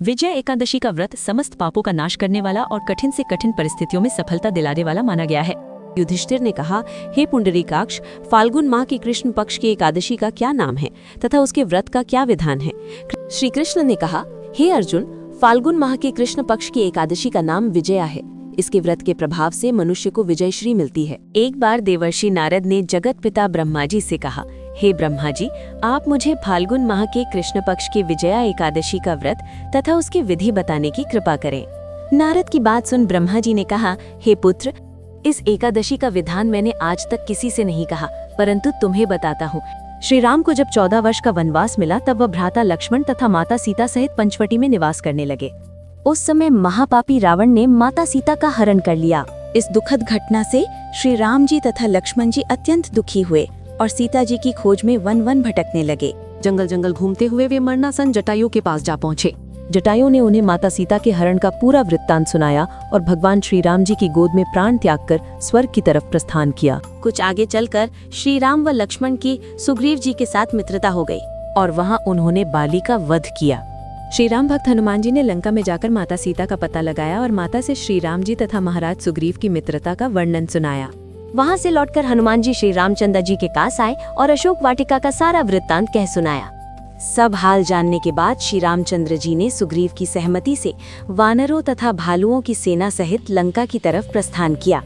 विजय एकादशी का व्रत समस्त पापों का नाश करने वाला और कठिन से कठिन परिस्थितियों में सफलता दिलाने वाला माना गया है। युधिष्ठिर ने कहा, हे पुंडरीकाक्ष, फाल्गुन माह की कृष्ण पक्ष की एकादशी का क्या नाम है तथा उसके व्रत का क्या विधान है? श्री कृष्ण ने कहा, हे अर्जुन, फाल्गुन माह की कृष्ण पक्ष की एकादशी का नाम विजया है। इसके व्रत के प्रभाव से मनुष्य को विजयश्री मिलती है। एक बार देवर्षि नारद ने जगत पिता ब्रह्मा जी से कहा, हे ब्रह्मा जी, आप मुझे फाल्गुन माह के कृष्ण पक्ष की विजया एकादशी का व्रत तथा उसकी विधि बताने की कृपा करें। नारद की बात सुन ब्रह्मा जी ने कहा, हे पुत्र, इस एकादशी का विधान मैंने आज तक किसी से नहीं कहा, परंतु तुम्हें बताता हूँ। श्री राम को जब 14 वर्ष का वनवास मिला तब वह भ्राता लक्ष्मण तथा माता सीता सहित पंचवटी में निवास करने लगे। उस समय महापापी रावण ने माता सीता का हरण कर लिया। इस दुखद घटना से श्री राम जी तथा लक्ष्मण जी अत्यंत दुखी हुए और सीता जी की खोज में वन वन भटकने लगे। जंगल जंगल घूमते हुए वे मरणासन जटायु के पास जा पहुँचे। जटायु ने उन्हें माता सीता के हरण का पूरा वृत्तांत सुनाया और भगवान श्री राम जी की गोद में प्राण त्याग कर स्वर्ग की तरफ प्रस्थान किया। कुछ आगे चलकर श्री राम व लक्ष्मण की सुग्रीव जी के साथ मित्रता हो गई और वहां उन्होंने बाली का वध किया। श्री राम भक्त हनुमान जी ने लंका में जाकर माता सीता का पता लगाया और माता से श्री राम जी तथा महाराज सुग्रीव की मित्रता का वर्णन सुनाया। वहां से लौटकर हनुमान जी श्री रामचंद्र जी के पास आए और अशोक वाटिका का सारा वृत्तांत कह सुनाया। सब हाल जानने के बाद श्री रामचंद्र जी ने सुग्रीव की सहमति से वानरों तथा भालुओं की सेना सहित लंका की तरफ प्रस्थान किया।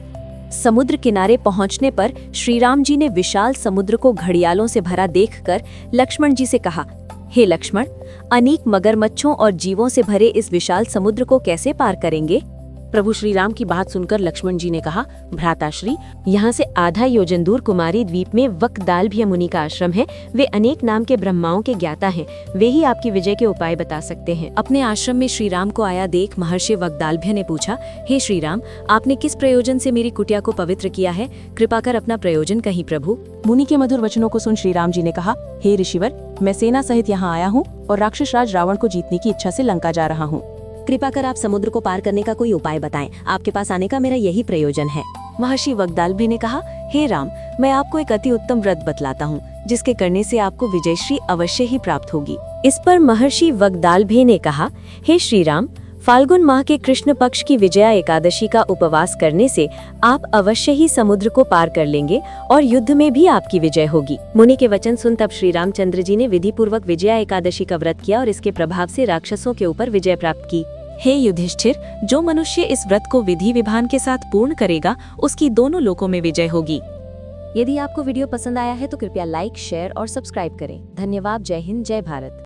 समुद्र किनारे पहुंचने पर श्री राम जी ने विशाल समुद्र को घड़ियालों से भरा देखकर लक्ष्मण जी से कहा, हे लक्ष्मण, अनेक मगरमच्छों और जीवों से भरे इस विशाल समुद्र को कैसे पार करेंगे? प्रभु श्री राम की बात सुनकर लक्ष्मण जी ने कहा, भ्राताश्री, यहाँ से आधा योजन दूर कुमारी द्वीप में वक्दालभ्य मुनि का आश्रम है। वे अनेक नाम के ब्रह्माओं के ज्ञाता हैं। वे ही आपकी विजय के उपाय बता सकते हैं। अपने आश्रम में श्री राम को आया देख महर्षि वक्दालभ्य ने पूछा, हे श्री राम, आपने किस प्रयोजन से मेरी कुटिया को पवित्र किया है? कृपा कर अपना प्रयोजन कहीं प्रभु। मुनि के मधुर वचनों को सुन श्री राम जी ने कहा, हे ऋषिवर, मैं सेना सहित यहाँ आया हूँ और राक्षस राज रावण को जीतने की इच्छा से लंका जा रहा हूँ। कृपा कर आप समुद्र को पार करने का कोई उपाय बताएं। आपके पास आने का मेरा यही प्रयोजन है। महर्षि वक्दालभ्य ने कहा, हे राम, मैं आपको एक अति उत्तम व्रत बतलाता हूँ, जिसके करने से आपको विजयश्री अवश्य ही प्राप्त होगी। इस पर महर्षि वक्दालभ्य ने कहा, हे श्री राम, फाल्गुन माह के कृष्ण पक्ष की विजया एकादशी का उपवास करने से आप अवश्य ही समुद्र को पार कर लेंगे और युद्ध में भी आपकी विजय होगी। मुनि के वचन सुन तब श्री रामचंद्र जी ने विधि पूर्वक विजया एकादशी का व्रत किया और इसके प्रभाव से राक्षसों के ऊपर विजय प्राप्त की। हे युधिष्ठिर, जो मनुष्य इस व्रत को विधि विधान के साथ पूर्ण करेगा, उसकी दोनों लोकों में विजय होगी। यदि आपको वीडियो पसंद आया है तो कृपया लाइक, शेयर और सब्सक्राइब करें। धन्यवाद। जय हिंद, जय भारत।